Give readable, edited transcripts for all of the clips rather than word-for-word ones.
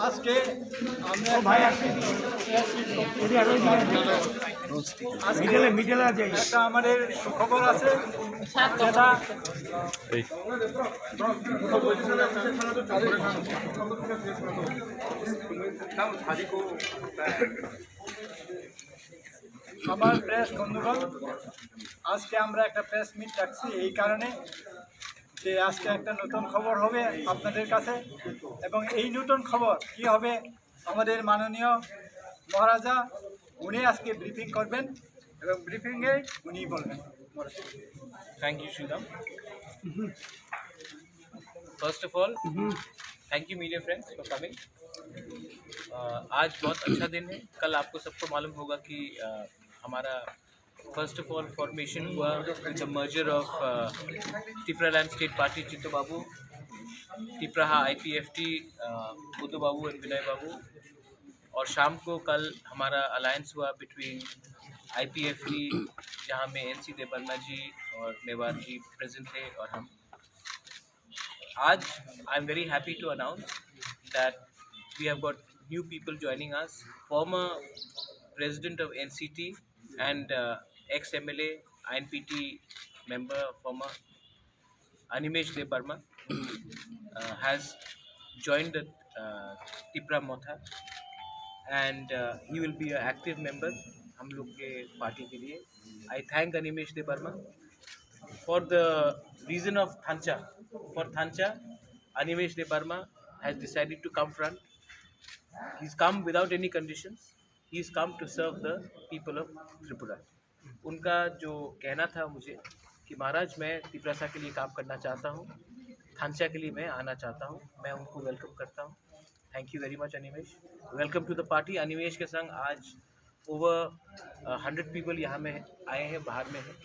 আজকে একটা আমাদের সুখবর আছে, যেটা আমার প্রেস বন্ধুগণ, আজকে আমরা একটা প্রেস মিট রাখছি এই কারণে যে আজকে একটা নতুন খবর হবে আপনাদের কাছে। এবং এই নতুন খবর কি হবে, আমাদের মাননীয় মহারাজা উনি আজকে ব্রিফিং করবেন এবং ব্রিফিংয়ে উনি বলবেন। Thank you, Sridham. First of all, thank you media friends for coming. आज बहुत अच्छा दिन है। कल आपको सबको मालूम होगा कि हमारा फर्स्ट ऑफ ऑल फॉर्मेशन हुआ with the merger of Tipraland state party Chitto babu, Tipraha IPFT Buddhu Babu and विनय बाबू, और शाम को कल हमारा अलायंस हुआ बिटवीन IPFT जहाँ में NC देवर्मा जी और मेवाड़ जी प्रेजेंट थे और हम। आज I am very happy to announce that we have got new people joining us. Former president of NCT and ex-MLA, INPT member, former Animesh Debarma has joined the Tipra Motha, and he will be an active member हम लोग के party के लिए। I thank Animesh Debarma for the reason of Thancha. For Thancha, Animesh Debarma has decided to come front. He's come without any conditions. He's come to serve the people of Tripura. उनका जो कहना था मुझे कि महाराज मैं तिपरासा के लिए काम करना चाहता हूँ, थांचा के लिए मैं आना चाहता हूँ, मैं उनको वेलकम करता हूँ। Thank you very much Animesh. Welcome to the party. Animesh के संग आज ओवर 100 पीपल यहाँ में आए हैं, बाहर में हैं।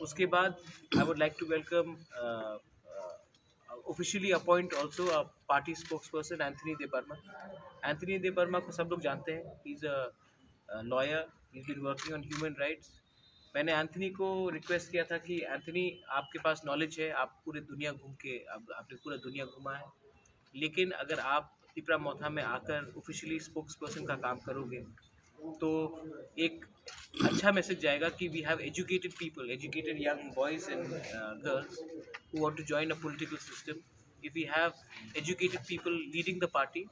उसके बाद I would like to welcome officially appoint also a party spokesperson Anthony Debarma. Anthony Debarma को सब लोग जानते हैं, he's a lawyer, he's been working on human rights. मैंने एंथनी को रिक्वेस्ट किया था कि एंथनी आपके पास नॉलेज है, आप पूरे दुनिया घूम के आपने पूरा दुनिया घुमा है, लेकिन अगर आप तिपरा मोथा में आकर ऑफिशियली स्पोक्सपर्सन का काम करोगे तो एक अच्छा मैसेज जाएगा कि we have educated people, educated young boys and girls who want to join a political system. If we have educated people leading the party,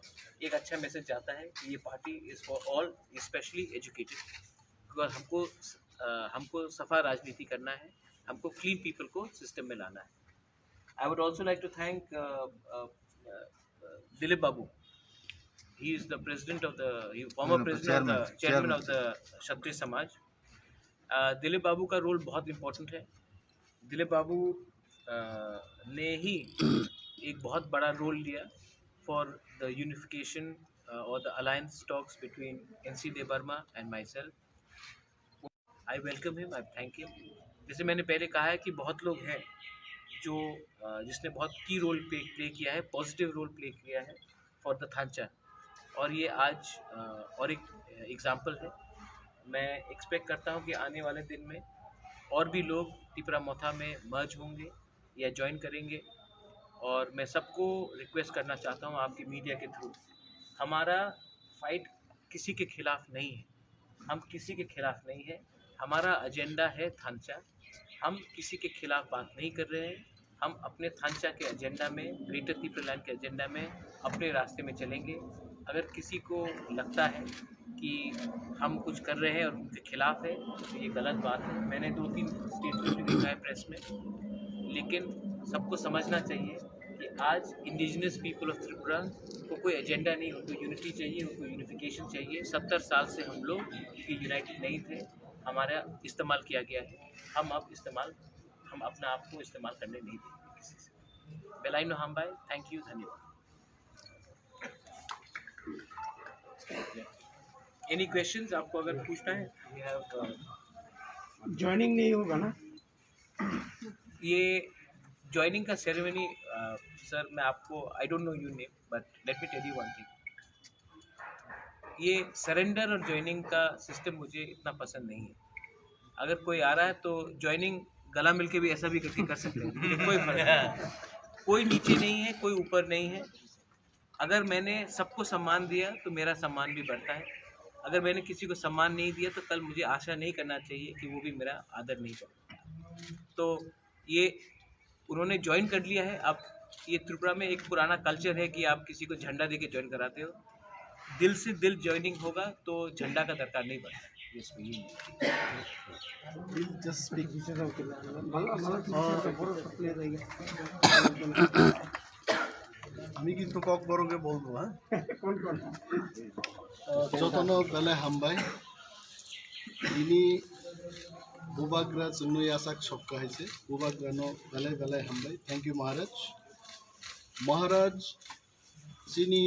एक अच्छा मैसेज जाता है कि ये party is for all, especially educated. because हमको सफा राजनीति करना है, हमको क्लीन पीपल को सिस्टम में लाना है। I would also like to thank Dilip Babu. He is the president of the former president of the chairman of the Kshatriya Samaj. Dilip बाबू का रोल बहुत इम्पोर्टेंट है। दिलीप बाबू ने ही एक बहुत बड़ा रोल लिया फॉर द यूनिफिकेशन और the alliance talks between NC Debbarma and my self. I welcome him, I thank him. जैसे मैंने पहले कहा है कि बहुत लोग हैं जो जिसने बहुत की रोल प्ले किया है, पॉजिटिव रोल प्ले किया है फॉर द थांचा, और ये आज और एक एग्ज़ाम्पल है। मैं एक्सपेक्ट करता हूँ कि आने वाले दिन में और भी लोग तिपरा मोथा में मर्ज होंगे या ज्वाइन करेंगे, और मैं सबको रिक्वेस्ट करना चाहता हूँ आपकी मीडिया के थ्रू, हमारा फाइट किसी के खिलाफ नहीं है, हम किसी के खिलाफ नहीं है, हमारा एजेंडा है थांचा। हम किसी के खिलाफ बात नहीं कर रहे हैं, हम अपने थांचा के एजेंडा में, ग्रेटर तिपरालैंड के एजेंडा में अपने रास्ते में चलेंगे। अगर किसी को लगता है कि हम कुछ कर रहे हैं और उनके खिलाफ है तो ये गलत बात है। मैंने 2-3 स्टेटमेंट भी देखा है प्रेस में, लेकिन सबको समझना चाहिए कि आज इंडिजिनस पीपल ऑफ त्रिपुरा को कोई एजेंडा नहीं, उनको यूनिटी चाहिए, उनको यूनिफिकेशन चाहिए। 70 साल से हम लोग यूनाइटेड नहीं थे, हमारा इस्तेमाल किया गया है, हम अपना आप को इस्तेमाल करने नहीं देंगे किसी से। बेलाइनो हम भाई, थैंक यू, धन्यवाद। एनी क्वेश्चंस आपको अगर पूछना है? वी हैव ज्वाइनिंग नहीं होगा ना ये ज्वाइनिंग का सेरेमनी। सर मैं आपको, I don't know your name but let me tell you one thing, ये सरेंडर और ज्वाइनिंग का सिस्टम मुझे इतना पसंद नहीं है। अगर कोई आ रहा है तो ज्वाइनिंग गला मिल के भी ऐसा भी करके कर सकते हैं, कोई फर्क नहीं, कोई नीचे नहीं है, कोई ऊपर नहीं है। अगर मैंने सबको सम्मान दिया तो मेरा सम्मान भी बढ़ता है, अगर मैंने किसी को सम्मान नहीं दिया तो कल मुझे आशा नहीं करना चाहिए कि वो भी मेरा आदर नहीं करें। तो ये उन्होंने ज्वाइन कर लिया है। अब ये त्रिपुरा में एक पुराना कल्चर है कि आप किसी को झंडा दे के ज्वाइन कराते हो, दिल से दिल ज्वाइनिंग होगा तो झंडा का दरकार नहीं पड़ता। Just speak. আমি কিন্তু ককবরকে বলবো হ্যাঁ कौन कौन যতন বেলে হামবাই তিনি বুবাগ্রা জন্য আসাক সক্কা হয়েছে বুবাগ্রানো বেলে বেলে হামবাই থ্যাংক ইউ মহারাজ মহারাজ যিনি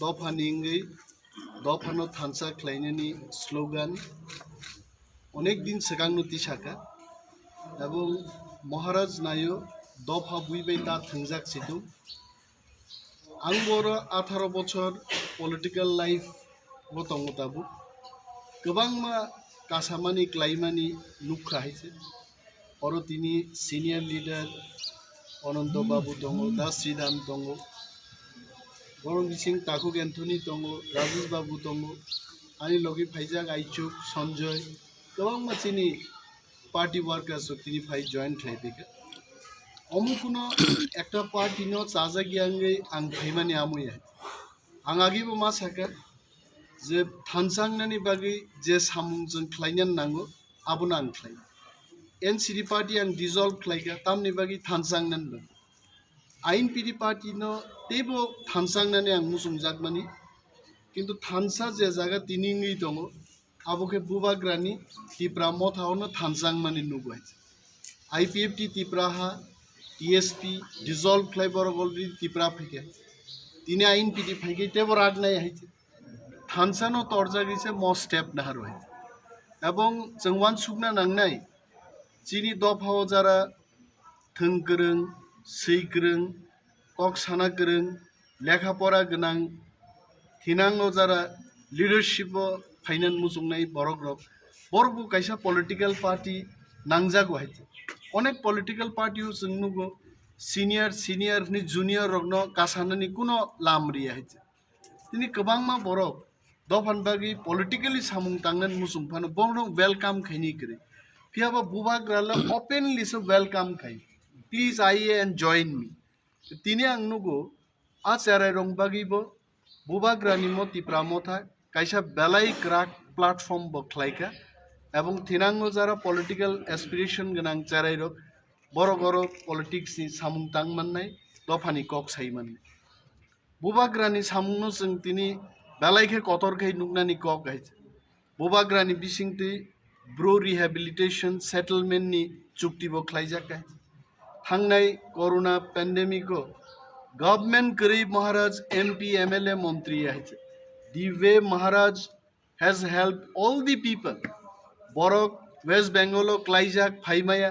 দফা নিঙ্গই দফানো থানসা খ্লাইনানি স্লোগান অনেক দিন সেগাংনো তিসাকা এবং মহারাজ নাইও দফা বুইবাই তা থংজাক সিতু आं बर' 18 बছর पलिटिकल लाइफ दङ दाबो गोबां मा कासामानि क्लाइमानि नुखा हायसे अरो तिनि सिनियर लिडार अनंत बाबू दङ दा श्रीराम दङ बरं बिसिं ताकुक एन्थनी दङ राजेश बाबू दङ आनि लगे फाइजाक आइचुक सञ्जय गोबां मा तिनि पार्टी वर्कर्स तिनि फाइ जॉइन खालायफैखो अमुकुनो एकटा पार्टीनो चाजागियांगै आं फैमानि आमुया आं आगिबो मा साका जे थानसांनानि बागै जे सामुंजों ख्लायनान नांगौ आबुना आं ख्लाय एनसीडी पार्टी आं डिजल्व ख्लायगा तामनि बागै थानसांनान दं आईएनपीडी पार्टीनो तेबो थानसांनानि आं मुसुंजाकमानि किन्तु थानसा जे जागा तिनिङै दङ आबोके बुबाग्रानि तिप्रा मथावनो थानसांमानि नुबाय आईपीएफटी तिप्राहा टीएसपी डिजल्व ख्लाइबर अलरेडी तिप्रा फैके तिनी आईएनपीडी फैके तेबो रागनाय हायचे थानसानो तर्जागिसे म स्टेप नाहार हाय एबं जोंवान सुगना नांनाय जिनि दफाव जारा थोंगोरों सैगोरों कक साना गोरों लेखा परा गोनां थिनांगो जारा लिडारशिप फाइनान मुसुंनाय बरग्रब बरबो कायसा पलिटिकल पार्टी नांजागो हायचे अनेक पलिटिकल पार्टी जों नुगो सिनियर नि जूनियर रगनो कासानानि कुनो लामरिया हायचे तिनि गोबां मा बरक दफान बागै पलिटिकली सामुं तांनान मुसुंफानो बरनो वेलकाम खायनि करे फियाबा बुबाग्राला ओपनली सो वेलकाम खाय please I and join me तिनि आं नुगो आचाराय रंग बागैबो बुबाग्रानि मति प्रामथा कायसा बेलाय क्राक प्लेटफॉर्म बखलायका एवं थिनांगो जारा पलिटिकल एस्पिरेशन गोनां चारायरक बर' बर' पलिटिक्सनि सामुं तांमाननाय दफानि कक सायमाननाय बुबाग्रानि सामुंनो जों तिनि बेलायखे कतरखै नुगनानि कक हायचे बुबाग्रानि बिसिंथि ब्रो रिहेबिलिटेशन सेटलमेन्टनि चुक्ति बखलायजाका थांनाय कोरोना पेन्डेमिको गवर्नमेंट गरीब महाराज एमपी एमएलए मंत्री हायचे the way Maharaj has help all the people Barak West Bengal क्लाइजाक फाइमाया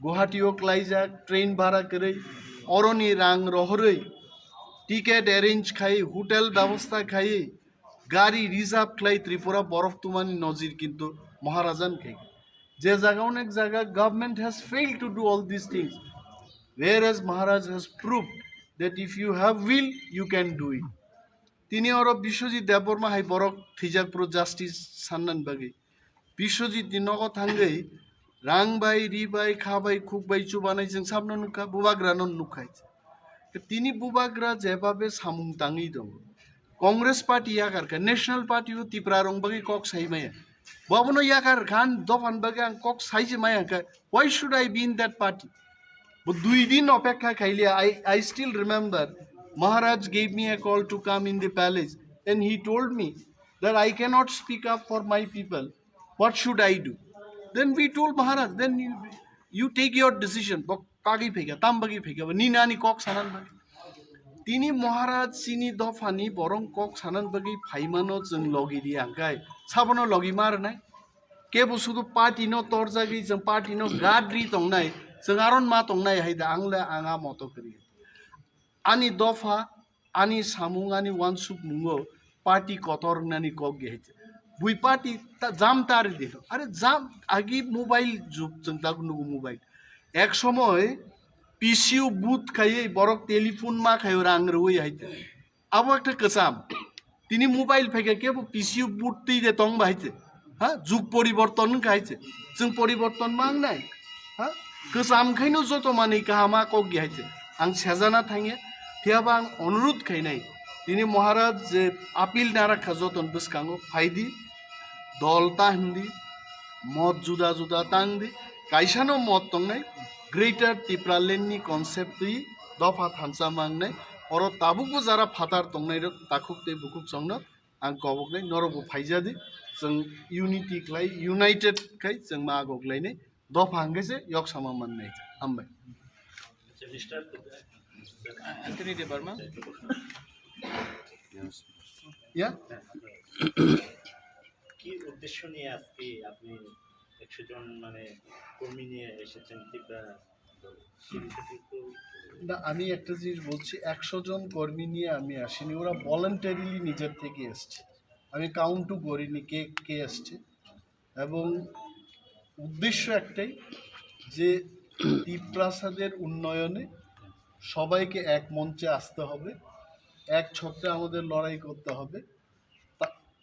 गुवाहाटीओ क्लाइजाक ट्रेन भाड़ा करे अरनि रां रहरै टिकेट एरेंज खाई होटेल व्यवस्था खाई गाड़ी रिजार्व खाई त्रिपुरा बरफ तुमानी नजिर किन्तु महाराजान खाई जे जगह एक जगह government has failed to do all this things whereas Maharaj has proved that if you have will you can do it तिनी और विश्वजित देवबर्मा हाई बरक थैजाक प्रो जस्टिस साननान बागै विश्वजित नगद थांगै रां बाय रि बाय खाबाय खुकबाय चुबानाय जों साबनो नुखा बुबाग्रानो नुखाय तिनी बुबाग्रा जेबाबे सामुं ताङै दं कांग्रेस पार्टी याकारका नेशनल पार्टी हो तिप्रा रंग बागै कक साइमाया बाबनो याकार खान दफान बागै आं कक साइजे मायाका why should I be in that party But 2 दिन अपेक्षा खाइलिया I still remember Maharaj gave me a call to come in the palace and he told me that I cannot speak up for my people. What should I do? Then we told Maharaj, then you take your decision. Kagi phega, tambagi phega, ni nani kok sanan bagi. Tini Maharaj sini dofani borong kok sanan bagi phaimano jeng logi di angkai. Sabono logi mar nai. Kebo sudu party no torzagi jeng party no gadri tong nai. Sengaron matong nai haida angla anga moto kri ani dofa ani samung ani wansuk mungo party kotor nani kok gehe bui party jam tar dekho are jam agi mobile juk jengta nugu mobile ek somoy PCU booth khaye borok telephone ma khayo rang roi haite abo ekta kesam tini mobile pheke ke PCU burti de tong bahite ha juk poriborton kaise जों परिवर्तन मांगनाय हा kesam khaino joto mani kahama kok gihaite ang sejana thange phiaba ang অনুরোধ খাইনাই তিনি মহারাজ যে appeal নারা খাজতন বসকাঙ্গো ফাইদি দলতা হিন্দি মত জুদা জুদা তাংদি কাইসানো মত তংনাই greater ত্রিপুরালেন্ডনি কনসেপ্টই দফা থানসা मांगनाय और ताबुकबो जारा फातार तंनाय ताखुकते बुकुक संनो आं गबकनाय नरबो फाइजादि जों यूनिटी क्लाय यूनाइटेड खाय जों मागकलायनाय दफा हांगेसे यक सामा माननाय हामबाय एंथनी डे बर्मा या কি উদ্দেশ্য নিয়ে আজকে আপনি 100 জন মানে কর্মী নিয়ে এসেছেন ত্রিপুরা না আমি একটা জিনিস বলছি 100 জন কর্মী নিয়ে আমি আসিনি ওরা ভলান্টারিলি নিজের থেকে এসেছে আমি কাউন্টও করিনি কে কে এসেছে এবং উদ্দেশ্য একটাই যে ত্রিপ্রাসাদের উন্নয়নে সবাইকে এক মঞ্চে আসতে হবে এক ছত্রে আমাদের লড়াই করতে হবে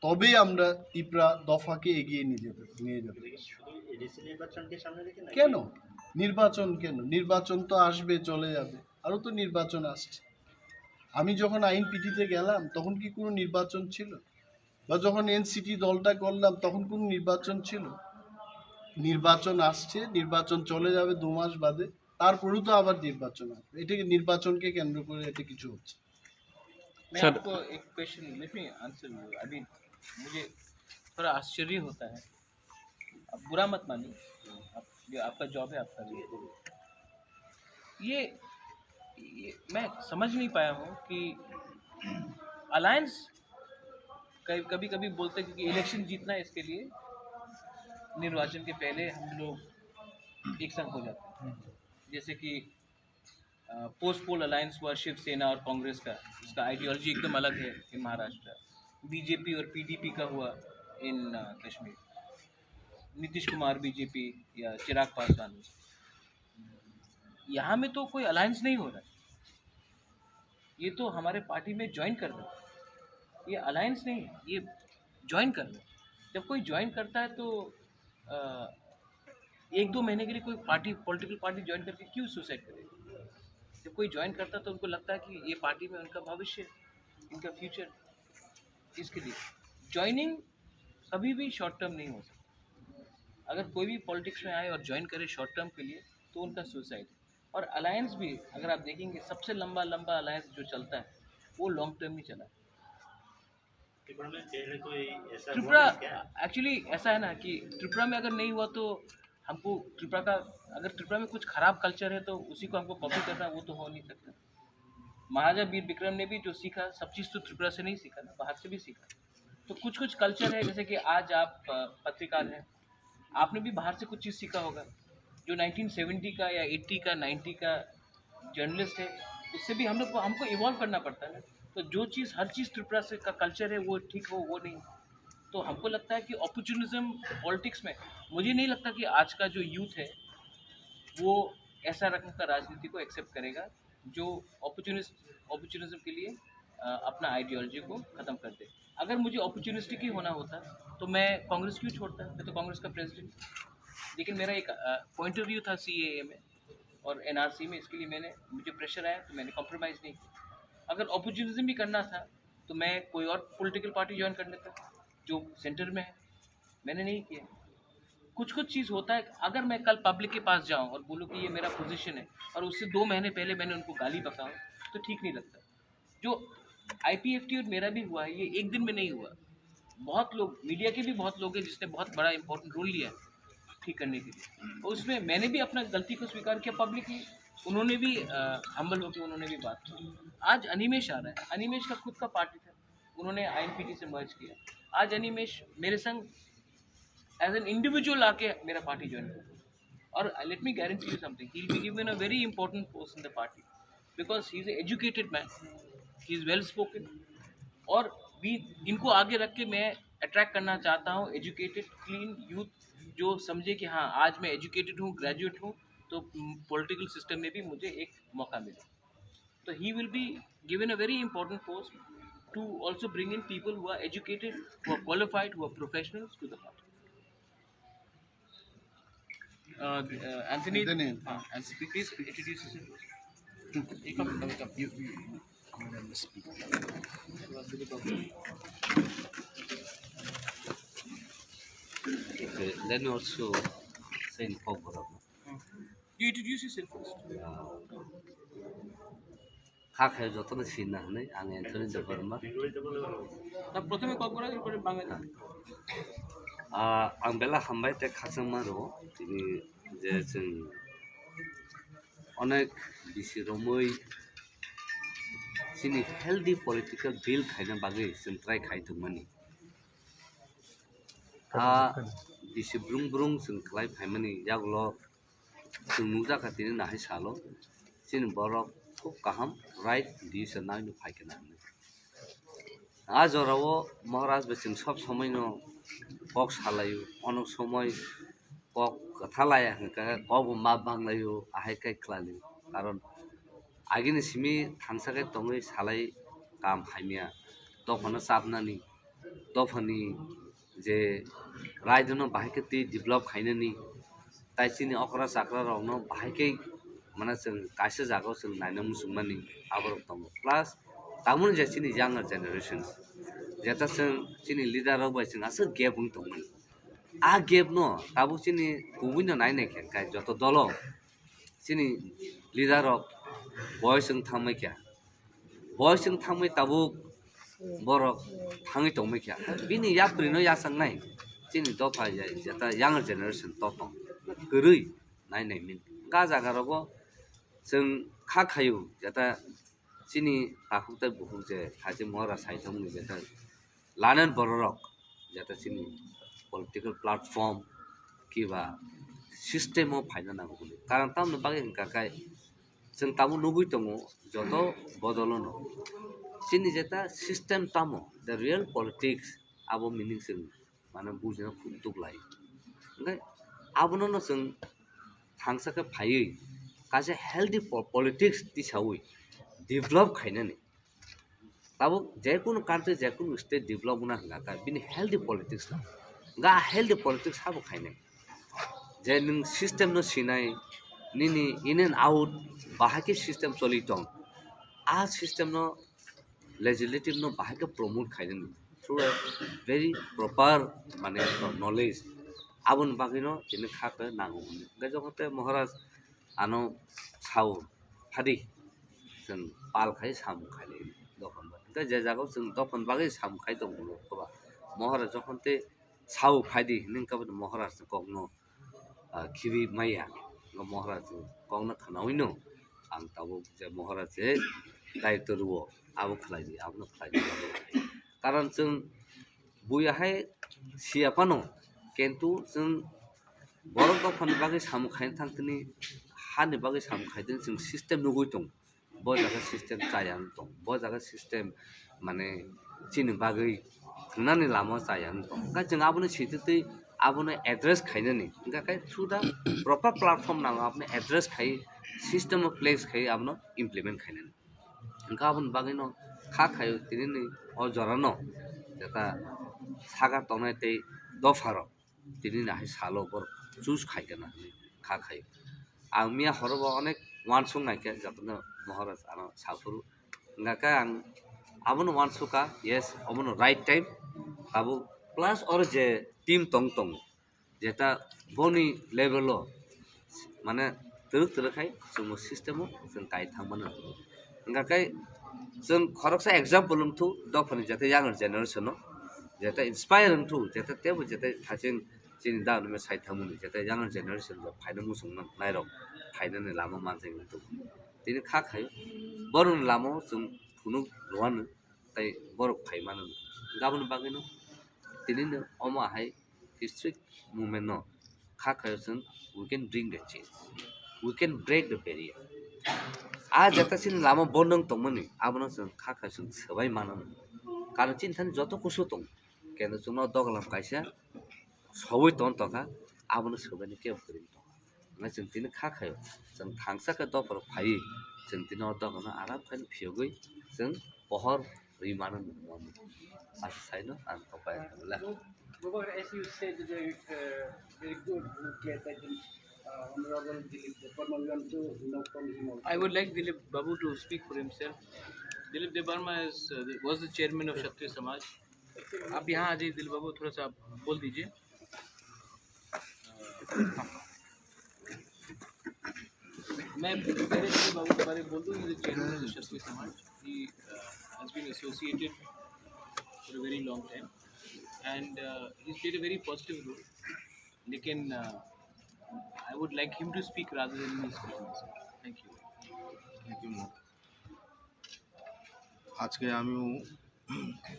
তবেই আমরা ত্রিপুরা দফাকে এগিয়ে নিয়ে যাব শুধু এডিসি নির্বাচনকে সামনে রেখে না কেন নির্বাচন কেন নির্বাচন তো আসবে চলে যাবে আরও তো নির্বাচন আসছে আমি যখন আইন পিটিতে গেলাম তখন কি কোনো নির্বাচন ছিল বা যখন এনসিটি দলটা করলাম তখন কোনো নির্বাচন ছিল নির্বাচন আসছে নির্বাচন চলে যাবে 2 মাস বাদে তারপরেও তো আবার নির্বাচন আসবে এটাকে নির্বাচনকে কেন্দ্র করে এটা কিছু হচ্ছে मैं आपको एक question let me answer you I mean मुझे थोड़ा आश्चर्य होता है आप बुरा मत मानिए ये आपका जॉब है आपका भी ये मैं समझ नहीं पाया हूँ कि अलायंस कभी कभी बोलते हैं कि इलेक्शन जीतना है इसके लिए निर्वाचन के पहले हम लोग एक संग हो जाते हैं जैसे कि पोस्ट पोल अलायंस हुआ शिवसेना और कांग्रेस का इसका आइडियोलॉजी एकदम अलग है इन महाराष्ट्र बीजेपी और पीडीपी का हुआ इन कश्मीर नीतीश कुमार बीजेपी या चिराग पासवान यहाँ में तो कोई अलायंस नहीं हो रहा है ये तो हमारे पार्टी में ज्वाइन कर रहे हैं ये अलायंस नहीं है ये ज्वाइन कर रहे हैं जब कोई ज्वाइन करता है तो 1-2 महीने के लिए कोई पार्टी पॉलिटिकल पार्टी ज्वाइन करके क्यों सुसाइड करेगी जब कोई ज्वाइन करता है तो उनको लगता है कि ये पार्टी में उनका भविष्य इनका फ्यूचर इसके लिए ज्वाइनिंग कभी भी शॉर्ट टर्म नहीं हो सकता अगर कोई भी पॉलिटिक्स में आए और ज्वाइन करे शॉर्ट टर्म के लिए तो उनका सुसाइड और अलायंस भी अगर आप देखेंगे सबसे लंबा अलायंस जो चलता है वो लॉन्ग टर्म ही चला त्रिपुरा एक्चुअली ऐसा है ना कि त्रिपुरा में अगर नहीं हुआ तो हमको त्रिपुरा का अगर त्रिपुरा में कुछ खराब कल्चर है तो उसी को हमको कॉपी करना वो तो हो नहीं सकता महाराजा वीर विक्रम ने भी जो सीखा सब चीज़ तो त्रिपुरा से नहीं सीखा ना बाहर से भी सीखा तो कुछ कल्चर है जैसे कि आज आप पत्रकार हैं आपने भी बाहर से कुछ चीज़ सीखा होगा जो 1970 का या 80 का 90 का जर्नलिस्ट है उससे भी हम लोग को हमको इवॉल्व करना पड़ता है ना तो जो चीज़ हर चीज़ त्रिपुरा से का कल्चर है वो ठीक हो वो नहीं तो हमको लगता है कि अपॉर्चुनिज्म पॉलिटिक्स में मुझे नहीं लगता कि आज का जो यूथ है वो ऐसा रकम का राजनीति को एक्सेप्ट करेगा जो अपॉर्चुनिज्म के लिए अपना आइडियोलॉजी को ख़त्म कर दे अगर मुझे अपॉर्चुनिस्टिक ही होना होता तो मैं कांग्रेस क्यों छोड़ता मैं तो कांग्रेस का प्रेसिडेंट लेकिन मेरा एक पॉइंट ऑफ व्यू था CAA में और NRC में इसके लिए मुझे प्रेशर आया तो मैंने कॉम्प्रोमाइज़ नहीं किया अगर अपॉर्चुनिज्म भी करना था तो मैं कोई और पॉलिटिकल पार्टी ज्वाइन कर लेता जो सेंटर में है मैंने नहीं किया कुछ चीज़ होता है अगर मैं कल पब्लिक के पास जाऊं और बोलूं कि ये मेरा पोजीशन है और उससे 2 महीने पहले मैंने उनको गाली बकाऊं तो ठीक नहीं लगता जो IPFT और मेरा भी हुआ है ये एक दिन में नहीं हुआ बहुत लोग मीडिया के भी बहुत लोग हैं जिसने बहुत बड़ा इंपॉर्टेंट रोल लिया है ठीक करने के लिए और उसमें मैंने भी अपना गलती को स्वीकार किया पब्लिकली उन्होंने भी हम्बल होकर उन्होंने भी बात की आज अनिमेश आ रहा है अनिमेश का खुद का पार्टी था उन्होंने INPT से मर्ज किया आज अनिमेश मेरे संग एज एन इंडिविजुअल आके मेरा पार्टी ज्वाइन कर और let me guarantee you something he will be given a very important post in the party because he is educated man he is well spoken और भी इनको आगे रख के मैं अट्रैक्ट करना चाहता हूँ एजुकेटेड क्लीन यूथ जो समझे कि हाँ आज मैं एजुकेटेड हूँ ग्रेजुएट हूँ तो पॉलिटिकल सिस्टम में भी मुझे एक मौका मिले तो he will be given a very important post to also bring in people who are educated, who are qualified, who are professionals to the party. Anthony, Anthony, please introduce yourself. You come. You speak. Okay, let me also say in favor of You introduce yourself first. খাখায় যত না সিনা হনে আমি Anthony Debbarma তা প্রথমে ককবরা এরপরে বাঙালি आं बेला हामबाय ते खासमारो तिनि जे जों अनेक बिसि रमै जोंनि हेल्दी पलिटिकल बिल खायनो बागै जों ट्राइ खायदोंमोन बिसि ब्रुं ब्रुं जों खालाय फायमानि यागल' जों नुजाखा दिनै नाहाय साल' जों बरफ खुब गाहाम राइट डिसिसन नायनो फायगोन आजराव महाराज जों सब समयनो কক সালাयो অনেক সময় কক কথা লায়া কব মা বাংলাयो আহাইকাই ক্লালি কারণ আগিনি সিমি থাংসাকাই তङै সালাই কাম হাইমিয়া তখন চাপনানি তখনই যে রায়জনো বাহাইকে তি डेभलप खाइनानि ताइसिनि अखरा साखरा रावनो बाहाइकै माने जों कासे जागाव जों नायनो मुसुमानि आबर दङ प्लास तामुन जेसिनि यांगार जेनारेशन्स जेता जों जोंनि लिडाराव बाय जों आसो गेप दंमोन गेप न ताबो जोंनि गुबुननो नायनाय खेंखाय जत दल जोंनि लिडाराव बयसजों थांबायख्या बयसजों थांबाय ताबो बर' थाङै दंबायख्या बिनि याप्रिनो यासांनाय जोंनि दफा जेता यांगार जेनारेशन दं गोरै नायनायमोन गा जागारावबो जों खाखायो जेता जोंनि आखुथाय बुहुम जे हाजो महरा साइथामनि जेता लानान बररक जेता जोंनि पलिटिकल प्लेटफर्म किबा सिस्टेमाव फायना नांगौ कारण तामनो बागै हंखाखाय जों तामो नुबै दङ जत बदलनो जोंनि जेता सिस्टेम तामो द रियल पलिटिक्स आबो मिनिं जों माने बुजिनो खुब दुगलाय ओंखाय आबोनो जों थांसाखै फायै कासे हेल्दी पलिटिक्स दिसावै डेभलप खायनानै ताबो जेकुनु कान्ट्री जेकुनु स्टेट डेभलप होना हंगाका बिनि हेल्दी पलिटिक्स गा हेल्दी पलिटिक्स हाबो खायनाय जे नों सिस्टेम न सिनाय निनि इन एन्ड आउट बाहाके सिस्टेम चलि दं सिस्टेम न लेजिस्लेटिव न बाहाके प्रमोट खायनानै थ्रु ए भेरी प्रपार माने नलेज आबुन बागैनो दिनै खाखो नांगौ ओंखाय जखते महाराज आनो साव फादि जों पाल खाय साम खायले दखन ओंखाय जे जागाव जों दखन बागै साम खाय दं बा महाराज जखते साव फादि नों काबो महाराज कगनो खिबि माया महाराज कगनो खानावैनो आं ताबो जे महाराज जे दायित्व रुओ आबो खलायनि आबो खलायनि कारण जों बुयाहाय सियापानो किन्तु जों बर' दफानि बागै साम खायनो थांतनि हानि बागै साम खायदों जों सिस्टेम नुगै दं ब जागा सिस्टेम जायानो दं ब जागा सिस्टेम माने चिनि बागै थांनानै लामा जायानो दं ओंखाय जों आबोनो सिथै आबोनो एड्रेस खायनानै ओंखाय थ्रु दा प्रपार प्लेटफर्म नांगौ आबोनो एड्रेस खाय सिस्टेम अफ प्लेस खाय आबोनो इमप्लिमेन्ट खायनानै ओंखाय आबोनो बागैनो खा खायो दिनै अजरानो जेता सागा तंनाय तै दफार दिनै नाहाय साल बर चुज खायगोन खा खायो आं मिया हरबो अनेक वानसुं नायखे जातनो महाराज आनो साफुरु ओंखाय आं आबोनो वानसुका येस अबोनो राइट टाइम ताबो प्लास और जे टीम तंग जेता बनि लेभेलो माने तरखाय जों सिस्टेमाव जों गाय थांबानो ओंखाय जों खरकसा एग्जाम्पल थु दफानि जेता यांगार जेनारेशन जेता इन्सपायर थु जेता तेबो जेता थासिन जोंनि दानो साइड थांमुनि जेता यांगार जेनारेशन फायनो मुसुंना नायरो फायनानै लामा मानसै थु दिनै खा खायो बरन लामाव जों फुनु रवानो ताइ बरफ फायमानो गाबोन बागैनो दिनैनो अमाहाय हिस्ट्रिक मुभमेन्ट न खा खायो जों we can bring the change we can break the barrier जेतासिन लामा बन्दं दंमोन आबोनो जों खा खायो जों सोबाय मानो कारण चिन्तानि जत कुसु दं केन जोंनो दगलाम कायसा सबै दं तका आबोनो सोबायनि केव करिन दं जों दिनै खा खायो जों थांसाखै दफर फायै जों दिनै दगनो आराम खायनो फियोगै जों बहर ইমানের আসে চাই না আর কপায় বলে Babar, as you said, very, very good case. I think Honorable Dilip Debarma, we want to know from him also. I would like Dilip Babu to speak for himself. Dilip Debarma was the chairman of Kshatriya Samaj. आप यहाँ आ जाइए दिलीप बाबू, थोड़ा सा आप बोल दीजिए. मैं पहले दिलीप बाबू के बारे में बोल दूँ. He is the chairman of the Kshatriya Samaj. He has been associated for a very long time and he's played a very positive role. लेकिन I would like him to speak rather than me speaking. Thank you. আজকে আমিও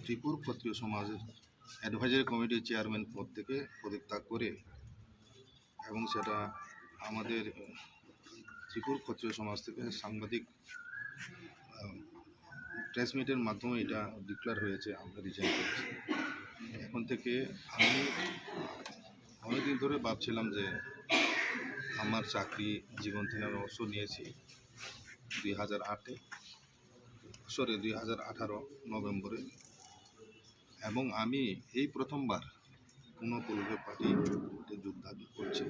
ত্রিপুর ক্ষত্রিয় সমাজের advisory কমিটির chairman পদ থেকে পদত্যাগ করে এবং সেটা আমাদের ত্রিপুর ক্ষত্রিয় সমাজ থেকে সাংবাদিক প্রেস মিটের মাধ্যমে এটা ডিক্লেয়ার হয়েছে, আমরা রিজাইন করছি। এখন থেকে আমি অনেকদিন ধরে ভাবছিলাম যে আমার চাকরি জীবন থেকে আমি অবসর নিয়েছি 2018 নভেম্বরে, এবং আমি এই প্রথমবার কোনো পলিটিক্যাল পার্টিতে যোগদান করছি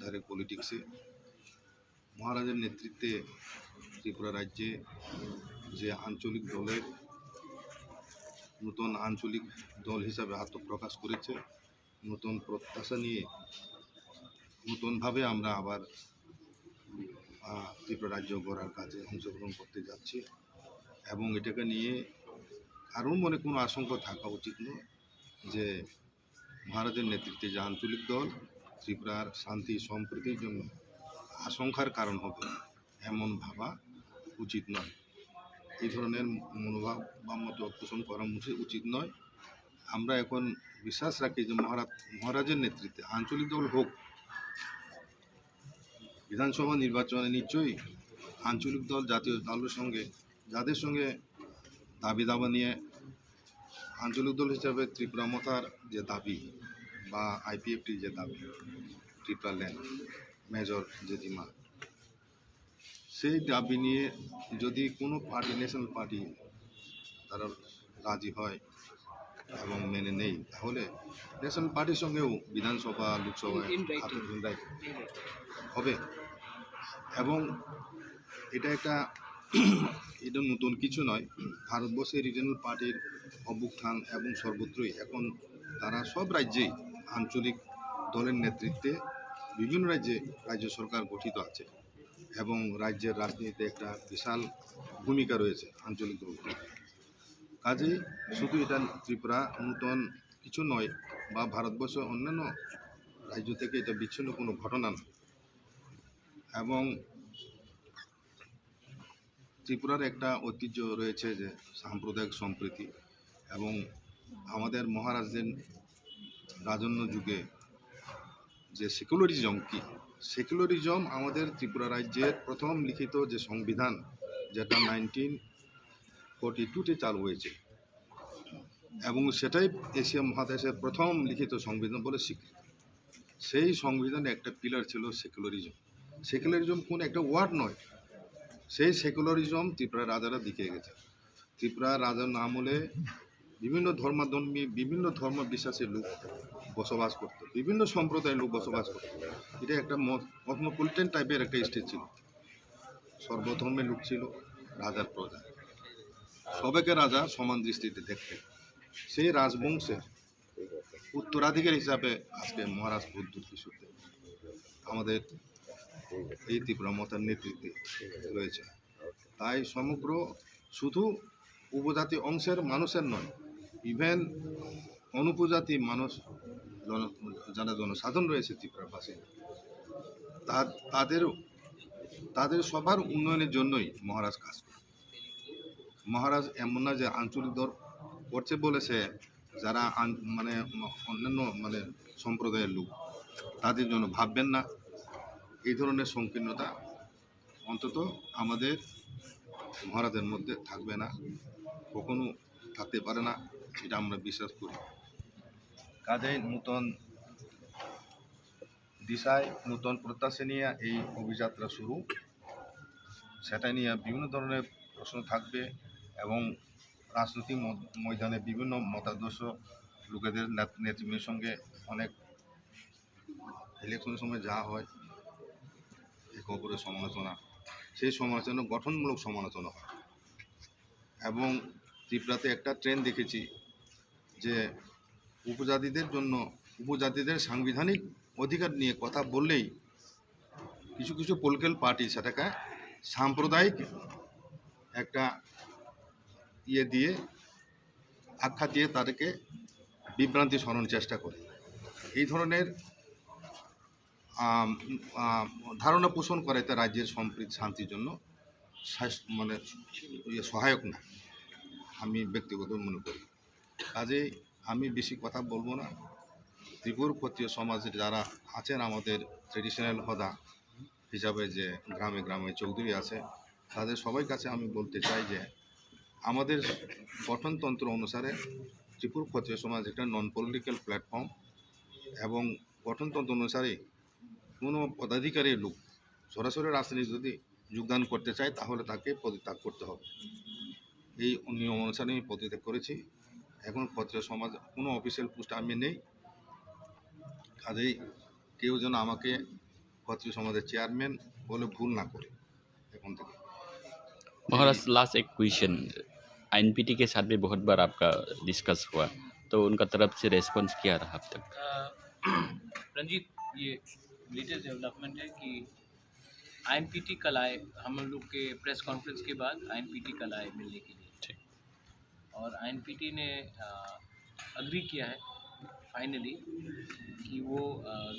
ডাইরেক্ট পলিটিক্সে। মহারাজের নেতৃত্বে ত্রিপুরা রাজ্যে যে আঞ্চলিক দলের নতুন আঞ্চলিক দল হিসাবে আত্মপ্রকাশ করেছে, নতুন প্রত্যাশা নিয়ে নতুনভাবে আমরা আবার ত্রিপুরা রাজ্য গড়ার কাজে অংশগ্রহণ করতে যাচ্ছি। এবং এটাকে নিয়ে আরও মনে কোনো আশঙ্কা থাকা উচিত নয় যে মহারাজের নেতৃত্বে যে আঞ্চলিক দল ত্রিপুরার শান্তি সম্প্রীতির জন্য আশঙ্কার কারণ হবে, এমন ভাবা উচিত নয়। এই ধরনের মনোভাব বা মত পোষণ করা উচিত নয়। আমরা এখন বিশ্বাস রাখি যে মহারাজের নেতৃত্বে আঞ্চলিক দল হোক, বিধানসভা নির্বাচনে নিশ্চয়ই আঞ্চলিক দল জাতীয় দলের সঙ্গে যাদের সঙ্গে দাবি দাবা নিয়ে আঞ্চলিক দল হিসাবে ত্রিপুরা মথার যে দাবি বা আইপিএফটি যে দাবি, ত্রিপুরা ল্যান্ড মেজর যে ডিমান্ড, সেই দাবি নিয়ে যদি কোনো পার্টি ন্যাশনাল পার্টি তারা রাজি হয় এবং মেনে নেই, তাহলে ন্যাশনাল পার্টির সঙ্গেও বিধানসভা লোকসভায় হবে। এবং এটা নতুন কিছু নয়। ভারতবর্ষের রিজনাল পার্টির অভ্যুত্থান এবং সর্বত্রই এখন তারা সব রাজ্যেই আঞ্চলিক দলের নেতৃত্বে বিভিন্ন রাজ্যে রাজ্য সরকার গঠিত আছে এবং রাজ্যের রাজনীতিতে একটা বিশাল ভূমিকা রয়েছে আঞ্চলিক দল। কাজেই শুধু এটা ত্রিপুরা নতুন কিছু নয় বা ভারতবর্ষের অন্যান্য রাজ্য থেকে এটা বিচ্ছিন্ন কোনো ঘটনা নয়। এবং ত্রিপুরার একটা ঐতিহ্য রয়েছে যে সাম্প্রদায়িক সম্প্রীতি, এবং আমাদের মহারাজদের রাজন্য যুগে যে সেকুলারিজম কি, সেকুলারিজম আমাদের ত্রিপুরা রাজ্যের প্রথম লিখিত যে সংবিধান, যেটা 1942-তে চালু হয়েছে, এবং সেটাই এশিয়া মহাদেশের প্রথম লিখিত সংবিধান বলে স্বীকৃত। সেই সংবিধানে একটা পিলার ছিল সেকুলারিজম। সেকুলারিজম কোন একটা ওয়ার্ড নয়, সেই সেকুলারিজম ত্রিপুরা রাজারা দিকে গেছে। ত্রিপুরা রাজার আমলে বিভিন্ন ধর্মাধর্মী বিভিন্ন ধর্ম বিশ্বাসের লোক বসবাস করতো, বিভিন্ন সম্প্রদায়ের লোক বসবাস করতো। এটা একটা কসমোপলিটন টাইপের একটা স্টেট ছিল, সর্বধর্মের লোক ছিল, রাজার প্রজা, সবাইকে রাজা সমান দৃষ্টিতে দেখতেন। সেই রাজবংশের উত্তরাধিকার হিসাবে আজকে মহারাজ বুদ্ধদেব কিশোরদেব আমাদের এই ত্রিপুরা মথার নেতৃত্বে রয়েছে। তাই সমগ্র শুধু উপজাতি অংশের মানুষের নয়, ইভেন অনুপজাতি মানুষ যারা জনসাধারণ রয়েছে ত্রিপুরার পাশে, তাদের সবার উন্নয়নের জন্যই মহারাজ কাজ করে। মহারাজ এমন না যে আঞ্চলিক দল করছে বলেছে যারা মানে অন্যান্য সম্প্রদায়ের লোক তাদের জন্য ভাববেন না। এই ধরনের সংকীর্ণতা অন্তত আমাদের মহারাজের মধ্যে থাকবে না, কখনো থাকতে পারে না, এটা আমরা বিশ্বাস করি। কাজেই নূতন দিশায় নূতন প্রত্যাশা নিয়ে এই অভিযাত্রা শুরু, সেটা নিয়ে বিভিন্ন ধরনের প্রশ্ন থাকবে এবং রাজনৈতিক ময়দানে বিভিন্ন মতাদর্শ লোকেদের নেতৃবৃন্দের সঙ্গে অনেক ইলেকশনের সময় যা হয় একে অপরের সমালোচনা, সেই সমালোচনা গঠনমূলক সমালোচনা হয়। এবং ত্রিপুরাতে একটা ট্রেন্ড দেখেছি যে উপজাতিদের সাংবিধানিক অধিকার নিয়ে কথা বললেই কিছু কিছু পলিটিক্যাল পার্টি সেটাকে সাম্প্রদায়িক একটা দিয়ে আখ্যা দিয়ে তাদেরকে বিভ্রান্তি সরানোর চেষ্টা করে। এই ধরনের ধারণা পোষণ করে তা রাজ্যের সম্প্রীতি শান্তির জন্য মানে সহায়ক না, আমি ব্যক্তিগত মনে করি। কাজেই আমি বেশি কথা বলবো না। ত্রিপুর ক্ষত্রিয় সমাজের যারা আছেন, আমাদের ট্রেডিশনাল হদা হিসাবে যে গ্রামে গ্রামে চৌধুরী আছে, তাদের সবাই কাছে আমি বলতে চাই যে আমাদের গঠনতন্ত্র অনুসারে ত্রিপুর ক্ষত্রিয় সমাজ একটা নন পলিটিক্যাল প্ল্যাটফর্ম, এবং গঠনতন্ত্র অনুসারে কোনো পদাধিকারী লোক সরাসরি রাজনীতি যদি যোগদান করতে চায় তাহলে তাকে পদত্যাগ করতে হবে। এই নিয়ম অনুসারে আমি পদত্যাগ করেছি। এখন ক্ষত্রিয় সমাজ কোনো অফিসিয়াল পোস্ট আমি নেই, কাজেই কেউ যেন আমাকে ক্ষত্রিয় সমাজের চেয়ারম্যান বলে ভুল না করে এখন থেকে। महाराज लास्ट एक क्वेश्चन, आईएनपीटी के साथ भी बहुत बार आपका डिस्कस हुआ, तो उनका तरफ से रेस्पॉन्स क्या रहा अब तक? रंजीत, ये लेटेस्ट डेवलपमेंट है कि आईएनपीटी कल आए, हम लोग के प्रेस कॉन्फ्रेंस के बाद आईएनपीटी कल आए मिलने के लिए, और आईएनपीटी ने अग्री किया है फाइनली कि वो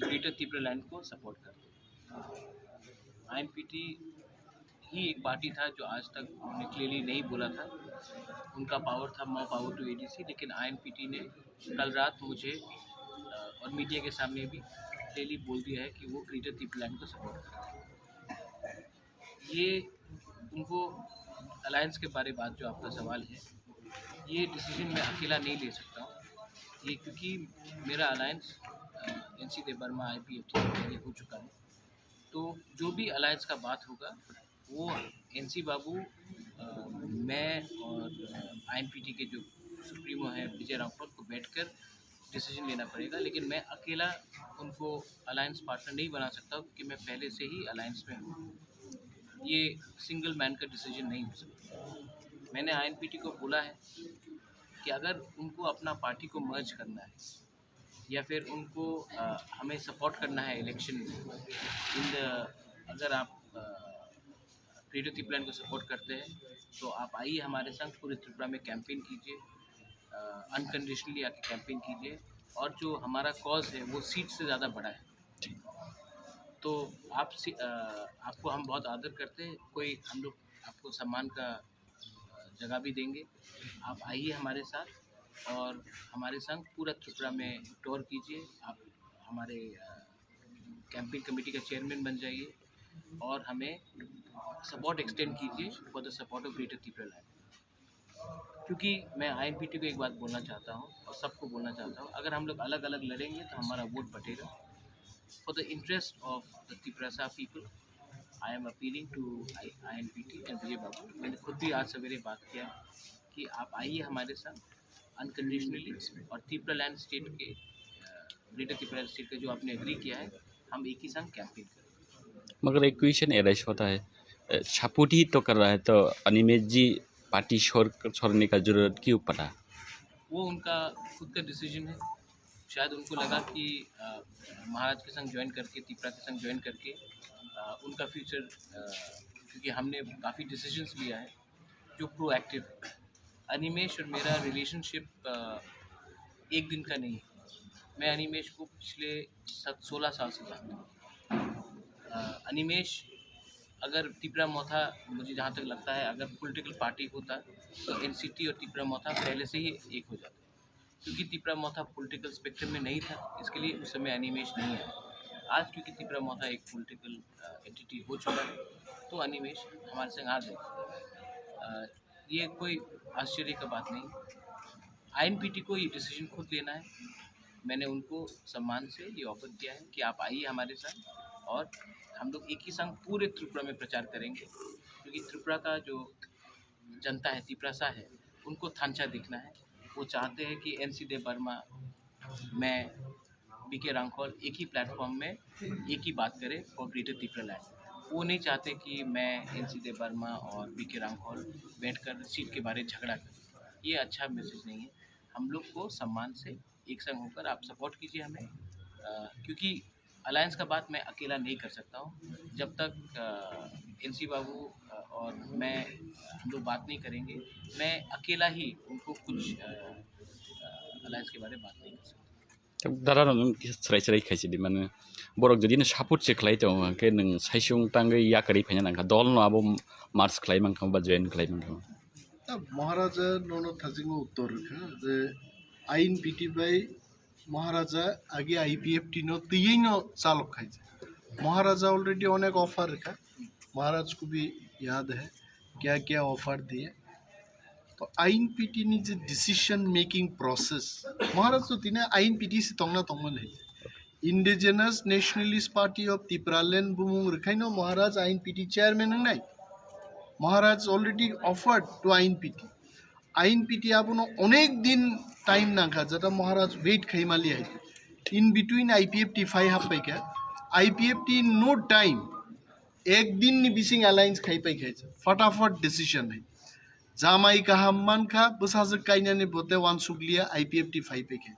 ग्रेटर त्रिपुरा लैंड को सपोर्ट करते हैं। आईएनपीटी ही एक पार्टी था जो आज तक उन्होंने क्लियरली नहीं बोला था, उनका पावर था मोर पावर टू एडीसी, लेकिन आईएनपीटी ने कल रात मुझे और मीडिया के सामने भी क्लियरली बोल दिया है कि वो ग्रेटर त्रिपुरा लैंड को सपोर्ट करते हैं। ये उनको अलायंस के बारे बात जो आपका सवाल है, ये डिसीजन मैं अकेला नहीं ले सकता हूँ, ये क्योंकि मेरा अलायंस एनसी देवर्मा IPFT पहले हो चुका है। तो जो भी अलायंस का बात होगा वो एनसी बाबू, मैं और आईएनपीटी के जो सुप्रीमो हैं विजय रामपुर को बैठकर डिसीजन लेना पड़ेगा, लेकिन मैं अकेला उनको अलायंस पार्टनर नहीं बना सकता क्योंकि मैं पहले से ही अलायंस में हूँ। ये सिंगल मैन का डिसीजन नहीं हो सकता। मैंने आईएनपीटी को बोला है कि अगर उनको अपना पार्टी को मर्ज करना है या फिर उनको हमें सपोर्ट करना है इलेक्शन में, अगर आप ग्रेटर त्रिपुरा लैंड को सपोर्ट करते हैं तो आप आइए हमारे संग, पूरे त्रिपुरा में कैंपेन कीजिए, अनकंडीशनली आके कैंपेन कीजिए, और जो हमारा कॉज है वो सीट से ज़्यादा बड़ा है। तो आपको हम बहुत आदर करते हैं, कोई हम लोग आपको सम्मान का जगह भी देंगे। आप आइए हमारे साथ और हमारे संग पूरा त्रिपुरा में टूर कीजिए, आप हमारे कैंपेन कमेटी का चेयरमैन बन जाइए और हमें सपोर्ट एक्सटेंड कीजिए for the support of greater Tripura land. क्योंकि मैं आईएनपीटी को एक बात बोलना चाहता हूँ और सबको बोलना चाहता हूँ, अगर हम लोग अलग अलग लड़ेंगे तो हमारा वोट बटेगा। For the interest of the Tripura people I am appealing to INPT and Vijay babu. मैंने खुद भी आज सवेरे बात किया कि आप आइए हमारे साथ अनकंडीशनली, और त्रिपुरा लैंड स्टेट के ग्रेटर त्रिपुरा लैंड स्टेट का जो आपने एग्री किया है, हम एक ही संग कैंपेन करें। मगर एक क्वेश्चन एराइज होता है, सपोर्ट ही तो कर रहा है तो अनिमेश जी पार्टी छोड़ने का जरूरत क्यों पड़ा? वो उनका खुद का डिसीजन है। शायद उनको लगा कि महाराज के संग ज्वाइन करके, त्रिपुरा के संग ज्वाइन करके उनका फ्यूचर, क्योंकि हमने काफ़ी डिसीजंस लिया है जो प्रोएक्टिव है। अनिमेश और मेरा रिलेशनशिप एक दिन का नहीं है। मैं अनिमेश को पिछले 16 साल से जानता हूँ। अनिमेश अगर त्रिपुरा मोथा, मुझे जहाँ तक लगता है, अगर पॉलिटिकल पार्टी होता तो एनसीटी और त्रिपुरा मोथा पहले से ही एक हो जाता, क्योंकि त्रिपुरा मोथा पॉलिटिकल स्पेक्ट्रम में नहीं था, इसके लिए उस समय अनिमेश नहीं आया। आज क्योंकि त्रिपुरा मोथा एक पॉलिटिकल एंटिटी हो चुका है तो अनिमेश हमारे संग आ जाएगा। ये कोई आश्चर्य का बात नहीं। आईएनपीटी को ये डिसीजन खुद लेना है। मैंने उनको सम्मान से ये ऑफर किया है कि आप आइए हमारे साथ और हम लोग एक ही संग पूरे त्रिपुरा में प्रचार करेंगे, क्योंकि त्रिपुरा का जो जनता है, त्रिपुरा है, उनको थांचा दिखना है। वो चाहते हैं कि एनसी देव वर्मा, मैं, बीके रांखौल एक ही प्लेटफॉर्म में एक ही बात करें फॉर ग्रेटर त्रिपुरा लैंड। वो नहीं चाहते कि मैं, एनसी देव वर्मा और बीके रांखौल बैठकर सीट के बारे में झगड़ा करें। ये अच्छा मैसेज नहीं है। हम लोग को सम्मान से एक संग होकर आप सपोर्ट कीजिए हमें, क्योंकि अलायंस का बात मैं अकेला नहीं कर सकता हूँ। जब तक एनसी बाबू और मैं हम लोग बात नहीं करेंगे, मैं अकेला ही उनको कुछ अलायंस के बारे में बात नहीं कर सकता। दादा नों स्राय खायसे माने बरक जुदि नों सापोर्ट से खालाय दं के नों साइसुं तांगै याकरै फैना नांखा दल न आबो मार्च खालाय मांखा बा जॉइन खालाय मांखा महाराजा नोनो थाजिंगो उत्तर रखा जे आईन पीटी बाई महाराजा आगे आईपीएफटी नो तीन नो चालक खायचे। महाराजा ऑलरेडी अनेक ऑफर रखा, महाराज को भी याद है क्या क्या ऑफर दिए। तो आईन पीटी नी जो डिसीजन मेकिंग प्रोसेस महाराज तो तीन आईन पीटी से तंगना तंगमन है। Indigenous nationalist party of Tripuraland बुमुंग रखाइनो महाराज आईन पीटी चेयरमैन नहीं। Maharaj already offered to INPT आपनो अनेक दिन टाइम नांखा जता महाराज वेट खाइमाली है। इन बिटवीन आईपीएफटी 5 हाफ पैका आईपीएफटी नो टाइम एक दिन नि बिसिंग अलायंस खाइ पैका फटाफट डिसीजन है। जामाई का हममान खा बसाज काइनाने बोते वान सुगलिया आईपीएफटी 5 पैका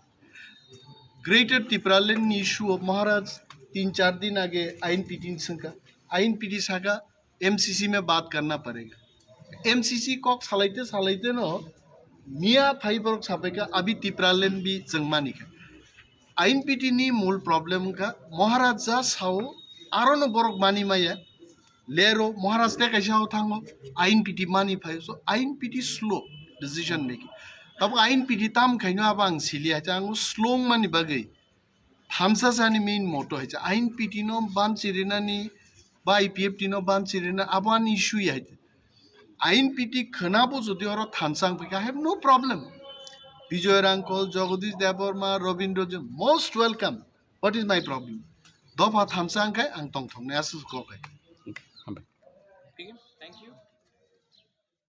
greater Tripuraland issue of Maharaj 3-4 दिन आगे आईन पीटी साका एमसीसी में बात करना पड़ेगा। एमसीसी कॉक सालाइते नो मिया फाइबर सापेका अभी त्रिपुरालैंड भी जंगमानी का आईन पीटी नी मूल प्रॉब्लम का महाराज जा साओ आरो न बरक मानी माया लेरो महाराज ते कैसा हो थांगो आईन पीटी मानी फाइ सो आईन पीटी स्लो डिसीजन मेकिंग तब आईन पीटी ताम खाइनो अब आं सिलिया चांगो स्लो मानी बगै थामसा सानी मेन मोटो है आईन पीटी नो बान चिरिनानी बा आईपीएफटी नो बान चिरिना आबान इशू है आईन पीटी खनाबो जुदि और थानसांग पैका हैव नो प्रॉब्लम। विजय रांखौल, जगदीश देववर्मा, रविंद्र जो most welcome. What is my problem? दफा थानसांग है आं तंग थंग ने आसु को है। ठीक है, थैंक यू।